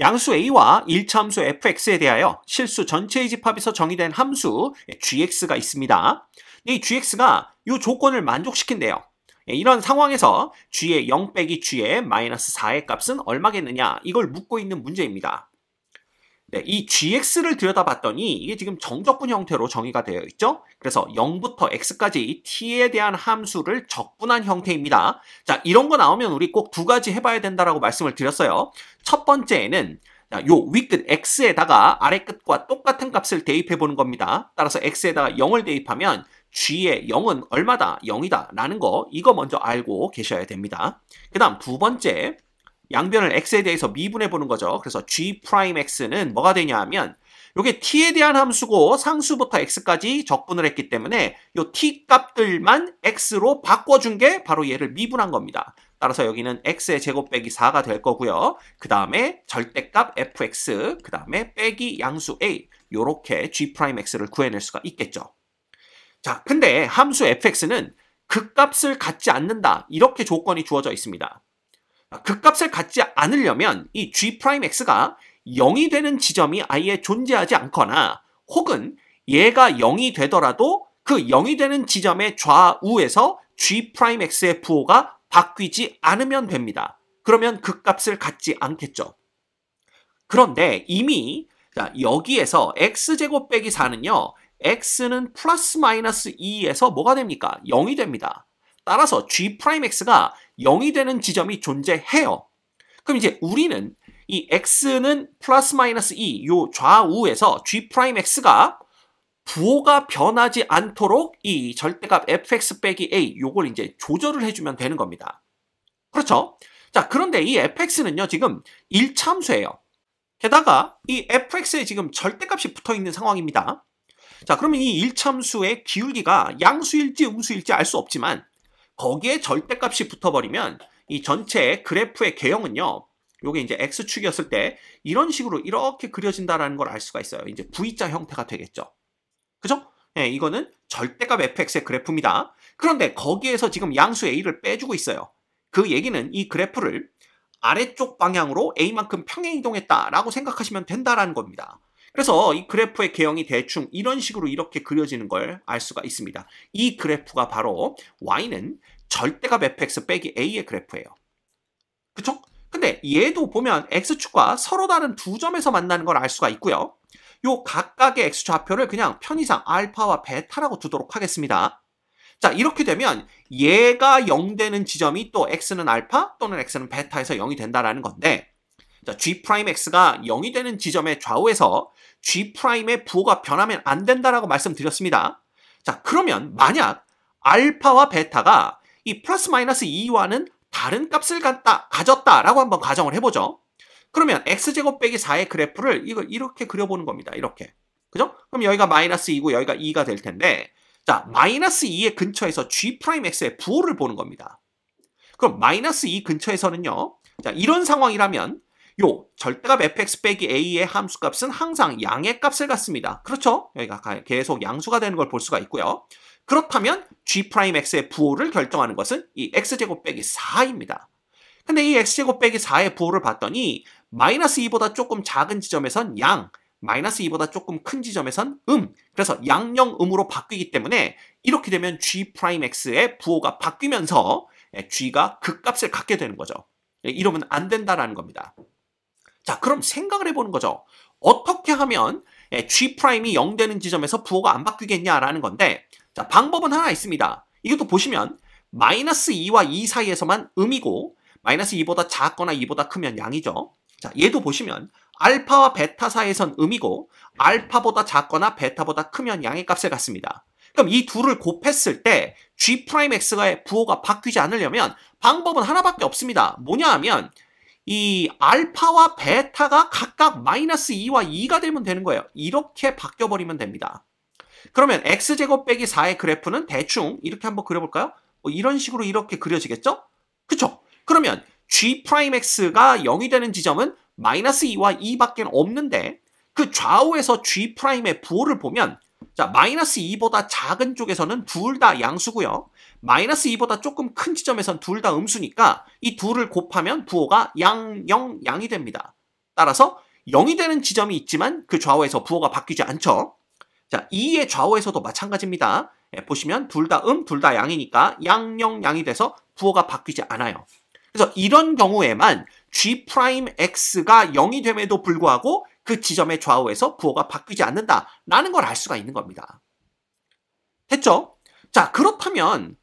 양수 a와 일차함수 fx에 대하여 실수 전체의 집합에서 정의된 함수 gx가 있습니다. 이 gx가 이 조건을 만족시킨대요. 이런 상황에서 g의 0 빼기 g의 마이너스 4의 값은 얼마겠느냐, 이걸 묻고 있는 문제입니다. 네, 이 gx를 들여다봤더니 이게 지금 정적분 형태로 정의가 되어 있죠. 그래서 0부터 x까지 t에 대한 함수를 적분한 형태입니다. 자, 이런 거 나오면 우리 꼭 두 가지 해봐야 된다라고 말씀을 드렸어요. 첫 번째는 요 윗끝 x에다가 아래끝과 똑같은 값을 대입해 보는 겁니다. 따라서 x에다가 0을 대입하면 g의 0은 얼마다? 0이다 라는 거, 이거 먼저 알고 계셔야 됩니다. 그 다음 두 번째, 양변을 x에 대해서 미분해 보는 거죠. 그래서 g'x는 뭐가 되냐 하면 요게 t에 대한 함수고 상수부터 x까지 적분을 했기 때문에 요 t 값들만 x로 바꿔준 게 바로 얘를 미분한 겁니다. 따라서 여기는 x의 제곱 빼기 4가 될 거고요. 그 다음에 절대값 fx, 그 다음에 빼기 양수 a, 요렇게 g'x를 구해낼 수가 있겠죠. 자, 근데 함수 fx는 그 값을 갖지 않는다, 이렇게 조건이 주어져 있습니다. 그 값을 갖지 않으려면 이 g'x가 0이 되는 지점이 아예 존재하지 않거나, 혹은 얘가 0이 되더라도 그 0이 되는 지점의 좌우에서 g'x의 부호가 바뀌지 않으면 됩니다. 그러면 그 값을 갖지 않겠죠. 그런데 이미 여기에서 x제곱 빼기 4는요, x는 플러스 마이너스 2에서 뭐가 됩니까? 0이 됩니다. 따라서 g'x가 0이 되는 지점이 존재해요. 그럼 이제 우리는 이 x는 플러스 마이너스 2, 요 좌우에서 g'x가 부호가 변하지 않도록 이 절대값 fx 빼기 a, 요걸 이제 조절을 해주면 되는 겁니다. 그렇죠? 자, 그런데 이 fx는요, 지금 1차함수예요. 게다가 이 fx에 지금 절대값이 붙어 있는 상황입니다. 자, 그러면 이 1차함수의 기울기가 양수일지 음수일지 알 수 없지만, 거기에 절대값이 붙어버리면 이 전체 그래프의 개형은요, 요게 이제 x축이었을 때 이런 식으로 이렇게 그려진다라는 걸 알 수가 있어요. 이제 V자 형태가 되겠죠. 그죠? 예, 이거는 절대값 fx의 그래프입니다. 그런데 거기에서 지금 양수 a를 빼주고 있어요. 그 얘기는 이 그래프를 아래쪽 방향으로 a만큼 평행 이동했다라고 생각하시면 된다라는 겁니다. 그래서 이 그래프의 개형이 대충 이런 식으로 이렇게 그려지는 걸 알 수가 있습니다. 이 그래프가 바로 y는 절대값 fx 빼기 a의 그래프예요. 그쵸? 근데 얘도 보면 x축과 서로 다른 두 점에서 만나는 걸 알 수가 있고요. 요 각각의 x좌표를 그냥 편의상 알파와 베타라고 두도록 하겠습니다. 자, 이렇게 되면 얘가 0 되는 지점이 또 x는 알파 또는 x는 베타에서 0이 된다라는 건데, 자, g'x가 0이 되는 지점의 좌우에서 g'의 부호가 변하면 안 된다라고 말씀드렸습니다. 자, 그러면 만약 알파와 베타가 이 플러스 마이너스 2와는 다른 값을 가졌다라고 한번 가정을 해보죠. 그러면 x제곱 빼기 4의 그래프를 이걸 이렇게 그려보는 겁니다. 이렇게. 그죠? 그럼 여기가 마이너스 2고 여기가 2가 될 텐데, 자, 마이너스 2의 근처에서 g'x의 부호를 보는 겁니다. 그럼 마이너스 2 근처에서는요, 자, 이런 상황이라면 요 절대값 fx 빼기 a의 함수값은 항상 양의 값을 갖습니다. 그렇죠? 여기가 계속 양수가 되는 걸 볼 수가 있고요. 그렇다면 g'x의 부호를 결정하는 것은 이 x제곱 빼기 4입니다. 근데 이 x제곱 빼기 4의 부호를 봤더니 마이너스 2보다 조금 작은 지점에선 양, 마이너스 2보다 조금 큰 지점에선 그래서 양영음으로 바뀌기 때문에 이렇게 되면 g'x의 부호가 바뀌면서 g가 그 값을 갖게 되는 거죠. 이러면 안 된다라는 겁니다. 자, 그럼 생각을 해보는 거죠. 어떻게 하면 g'이 0 되는 지점에서 부호가 안 바뀌겠냐라는 건데, 자, 방법은 하나 있습니다. 이것도 보시면 마이너스 2와 2 사이에서만 음이고 마이너스 2보다 작거나 2보다 크면 양이죠. 자, 얘도 보시면 알파와 베타 사이에선 음이고 알파보다 작거나 베타보다 크면 양의 값을 갖습니다. 그럼 이 둘을 곱했을 때 g'x의 부호가 바뀌지 않으려면 방법은 하나밖에 없습니다. 뭐냐 하면 이 알파와 베타가 각각 마이너스 2와 2가 되면 되는 거예요. 이렇게 바뀌어버리면 됩니다. 그러면 x제곱 빼기 4의 그래프는 대충 이렇게 한번 그려볼까요? 이런 식으로 이렇게 그려지겠죠? 그쵸? 그러면 g'x가 0이 되는 지점은 마이너스 2와 2밖에 없는데, 그 좌우에서 g'의 부호를 보면, 자, 마이너스 2보다 작은 쪽에서는 둘 다 양수고요. 마이너스 2보다 조금 큰 지점에선 둘 다 음수니까 이 둘을 곱하면 부호가 양, 0, 양이 됩니다. 따라서 0이 되는 지점이 있지만 그 좌우에서 부호가 바뀌지 않죠. 자, 2의 좌우에서도 마찬가지입니다. 보시면 둘 다 둘 다 양이니까 양, 0, 양이 돼서 부호가 바뀌지 않아요. 그래서 이런 경우에만 G'X가 0이 됨에도 불구하고 그 지점의 좌우에서 부호가 바뀌지 않는다라는 걸 알 수가 있는 겁니다. 됐죠? 자, 그렇다면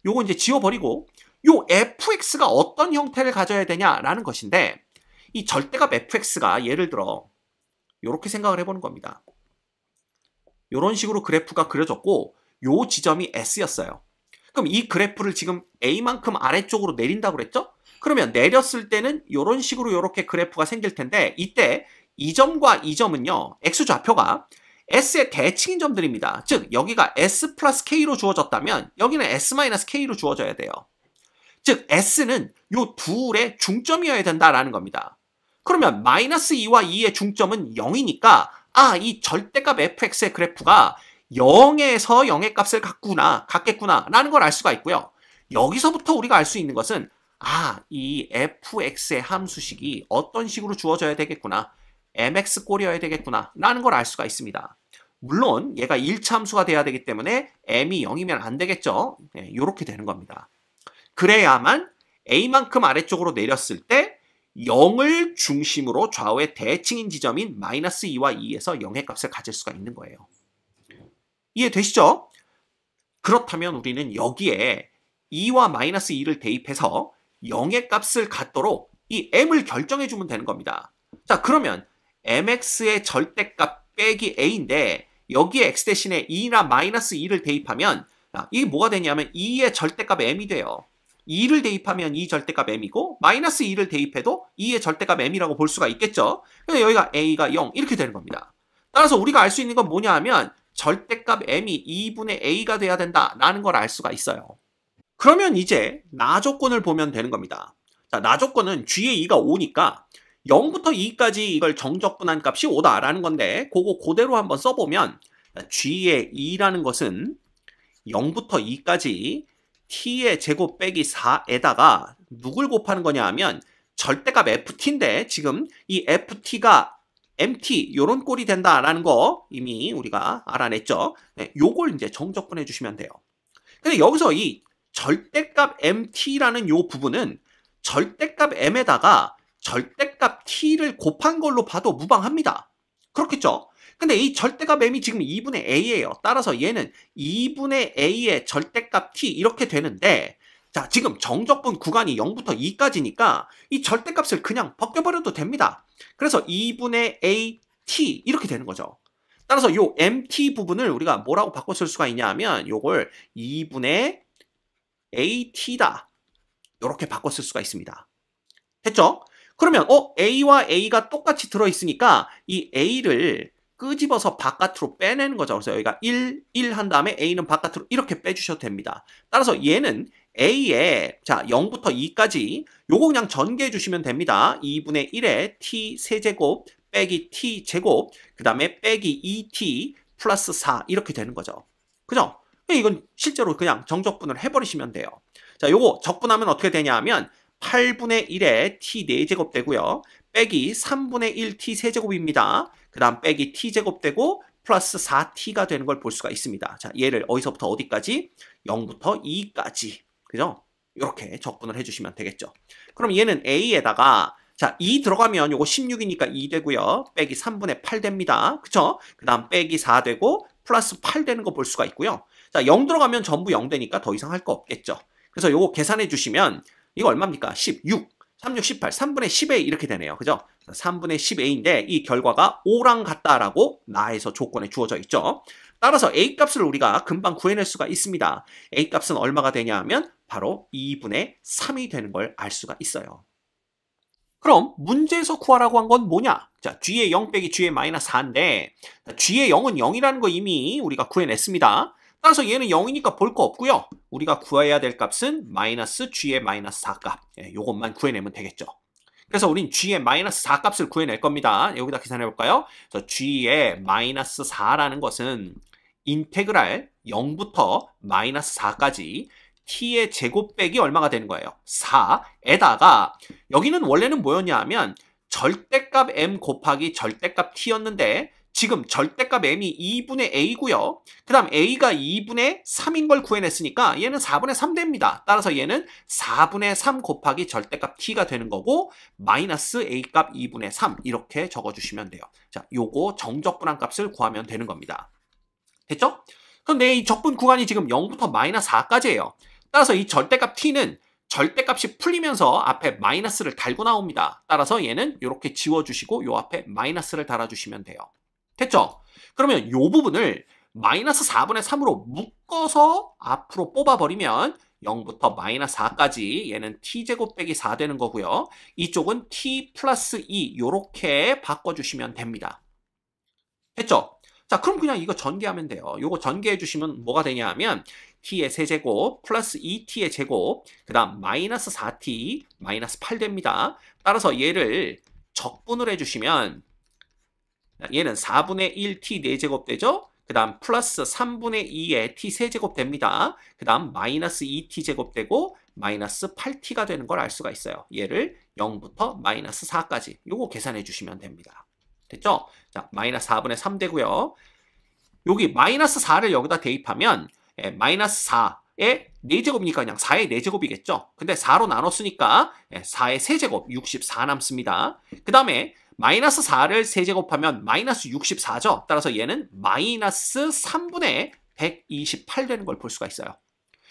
요거 이제 지워버리고 요 fx가 어떤 형태를 가져야 되냐라는 것인데 이 절대값 fx가 예를 들어 이렇게 생각을 해보는 겁니다. 이런 식으로 그래프가 그려졌고 요 지점이 S였어요. 그럼 이 그래프를 지금 A만큼 아래쪽으로 내린다고 그랬죠? 그러면 내렸을 때는 이런 식으로 이렇게 그래프가 생길 텐데 이때 이 점과 이 점은요. X좌표가 S의 대칭인 점들입니다. 즉 여기가 S 플러스 K로 주어졌다면 여기는 S 마이너스 K로 주어져야 돼요. 즉 S는 요 둘의 중점이어야 된다라는 겁니다. 그러면 마이너스 2와 2의 중점은 0이니까 이 절대값 fx의 그래프가 0에서 0의 값을 갖겠구나 라는 걸 알 수가 있고요. 여기서부터 우리가 알 수 있는 것은 이 fx의 함수식이 어떤 식으로 주어져야 되겠구나. mx 꼴이어야 되겠구나 라는 걸 알 수가 있습니다. 물론 얘가 1차 함수가 돼야 되기 때문에 m이 0이면 안 되겠죠. 네, 이렇게 되는 겁니다. 그래야만 a만큼 아래쪽으로 내렸을 때 0을 중심으로 좌우의 대칭인 지점인 마이너스 2와 2에서 0의 값을 가질 수가 있는 거예요. 이해되시죠? 그렇다면 우리는 여기에 2와 마이너스 2를 대입해서 0의 값을 갖도록 이 m을 결정해 주면 되는 겁니다. 자, 그러면 mx의 절대값 빼기 a인데 여기에 x 대신에 2나 마이너스 2를 대입하면 이게 뭐가 되냐면 2의 절대값 m이 돼요. 2를 대입하면 2 절대값 m이고 마이너스 2를 대입해도 2의 절대값 m이라고 볼 수가 있겠죠. 그래서 여기가 a가 0 이렇게 되는 겁니다. 따라서 우리가 알 수 있는 건 뭐냐 하면 절대값 m이 2분의 a가 돼야 된다라는 걸 알 수가 있어요. 그러면 이제 나 조건을 보면 되는 겁니다. 자, 나 조건은 g의 2가 5니까 0부터 2까지 이걸 정적분한 값이 5다라는 건데 그거 그대로 한번 써보면 g의 2라는 것은 0부터 2까지 t의 제곱 빼기 4에다가 누굴 곱하는 거냐 하면 절대값 ft인데 지금 이 ft가 mt 요런 꼴이 된다라는 거 이미 우리가 알아냈죠. 네, 요걸 이제 정적분해 주시면 돼요. 근데 여기서 이 절대값 mt라는 요 부분은 절대값 m에다가 절대값 t를 곱한 걸로 봐도 무방합니다. 그렇겠죠? 근데 이 절대값 m이 지금 2분의 a예요. 따라서 얘는 2분의 a의 절대값 t 이렇게 되는데 자, 지금 정적분 구간이 0부터 2까지니까 이 절대값을 그냥 벗겨버려도 됩니다. 그래서 2분의 a t 이렇게 되는 거죠. 따라서 요 mt 부분을 우리가 뭐라고 바꿔 쓸 수가 있냐 하면 요걸 2분의 at다. 이렇게 바꿔 쓸 수가 있습니다. 됐죠? 그러면 a와 a가 똑같이 들어있으니까 이 a를 끄집어서 바깥으로 빼내는 거죠. 그래서 여기가 1 한 다음에 a는 바깥으로 이렇게 빼주셔도 됩니다. 따라서 얘는 a에 자 0부터 2까지 요거 그냥 전개해 주시면 됩니다. 2분의 1에 t 세제곱 빼기 t 제곱 그 다음에 빼기 2t 플러스 4 이렇게 되는 거죠. 그죠? 이건 실제로 그냥 정적분을 해버리시면 돼요. 자, 요거 적분하면 어떻게 되냐 하면 8분의 1에 t 4제곱 되고요. 빼기 3분의 1 t 세제곱입니다. 그 다음 빼기 t제곱 되고 플러스 4t가 되는 걸 볼 수가 있습니다. 자, 얘를 어디서부터 어디까지? 0부터 2까지. 그죠? 이렇게 적분을 해주시면 되겠죠. 그럼 얘는 a에다가 자, 2 들어가면 요거 16이니까 2 되고요. 빼기 3분의 8 됩니다. 그쵸? 그 다음 빼기 4 되고 플러스 8 되는 거 볼 수가 있고요. 자, 0 들어가면 전부 0 되니까 더 이상 할 거 없겠죠. 그래서 요거 계산해 주시면 이거 얼마입니까? 16, 3, 6, 18, 3분의 10a 이렇게 되네요. 그죠? 3분의 10a인데 이 결과가 5랑 같다라고 나에서 조건에 주어져 있죠. 따라서 a 값을 우리가 금방 구해낼 수가 있습니다. a 값은 얼마가 되냐 하면 바로 2분의 3이 되는 걸 알 수가 있어요. 그럼 문제에서 구하라고 한 건 뭐냐? 자, g의 0 빼기 g의 마이너스 4인데 g의 0은 0이라는 거 이미 우리가 구해냈습니다. 따라서 얘는 0이니까 볼 거 없고요. 우리가 구해야 될 값은 마이너스 g의 마이너스 4값. 요것만 구해내면 되겠죠. 그래서 우린 g의 마이너스 4값을 구해낼 겁니다. 여기다 계산해 볼까요? 그래서 g의 마이너스 4라는 것은 인테그랄 0부터 마이너스 4까지 t의 제곱 빼기 얼마가 되는 거예요? 4에다가 여기는 원래는 뭐였냐 하면 절대값 m 곱하기 절대값 t였는데 지금 절대값 m이 2분의 a고요. 그 다음 a가 2분의 3인 걸 구해냈으니까 얘는 4분의 3 됩니다. 따라서 얘는 4분의 3 곱하기 절대값 t가 되는 거고 마이너스 a값 2분의 3 이렇게 적어주시면 돼요. 자, 요거 정적분한 값을 구하면 되는 겁니다. 됐죠? 그런데 이 적분 구간이 지금 0부터 마이너스 4까지예요. 따라서 이 절대값 t는 절대값이 풀리면서 앞에 마이너스를 달고 나옵니다. 따라서 얘는 이렇게 지워주시고 요 앞에 마이너스를 달아주시면 돼요. 됐죠? 그러면 요 부분을 마이너스 4분의 3으로 묶어서 앞으로 뽑아버리면 0부터 마이너스 4까지 얘는 t제곱 빼기 4 되는 거고요. 이쪽은 t 플러스 2 요렇게 바꿔주시면 됩니다. 됐죠? 자, 그럼 그냥 이거 전개하면 돼요. 요거 전개해 주시면 뭐가 되냐 하면 t의 세제곱 플러스 2t의 제곱 그 다음 마이너스 4t 마이너스 8 됩니다. 따라서 얘를 적분을 해주시면 얘는 4분의 1t 4제곱 되죠? 그 다음 플러스 3분의 2의 t 세제곱 됩니다. 그 다음 마이너스 2t 제곱 되고 마이너스 8t가 되는 걸 알 수가 있어요. 얘를 0부터 마이너스 4까지 요거 계산해 주시면 됩니다. 됐죠? 자, 마이너스 4분의 3 되고요. 여기 마이너스 4를 여기다 대입하면 마이너스 4의 4제곱이니까 그냥 4의 4제곱이겠죠? 근데 4로 나눴으니까 4의 세제곱 64 남습니다. 그 다음에 마이너스 4를 세제곱하면 마이너스 64죠? 따라서 얘는 마이너스 3분의 128 되는 걸 볼 수가 있어요.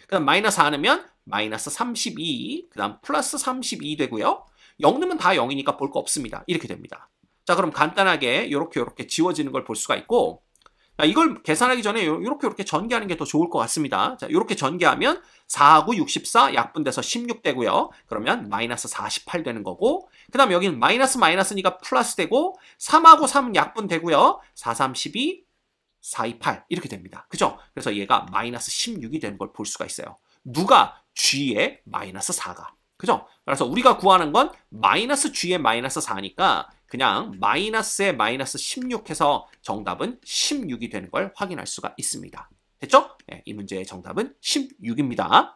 그 다음 마이너스 4 넣으면 마이너스 32, 그 다음 플러스 32 되고요. 0 넣으면 다 0이니까 볼 거 없습니다. 이렇게 됩니다. 자, 그럼 간단하게 이렇게 지워지는 걸 볼 수가 있고 자, 이걸 계산하기 전에 이렇게 전개하는 게 더 좋을 것 같습니다. 자, 이렇게 전개하면 4하고 64 약분돼서 16 되고요. 그러면 마이너스 48 되는 거고 그 다음 여기는 마이너스니까 플러스 되고 3하고 3은 약분 되고요. 4, 3, 12, 4, 2, 8 이렇게 됩니다. 그죠? 그래서 얘가 마이너스 16이 되는 걸 볼 수가 있어요. 누가? G의 마이너스 4가. 그죠? 그래서 우리가 구하는 건 마이너스 G의 마이너스 4니까 그냥 마이너스에 마이너스 16 해서 정답은 16이 되는 걸 확인할 수가 있습니다. 됐죠? 네, 이 문제의 정답은 16입니다.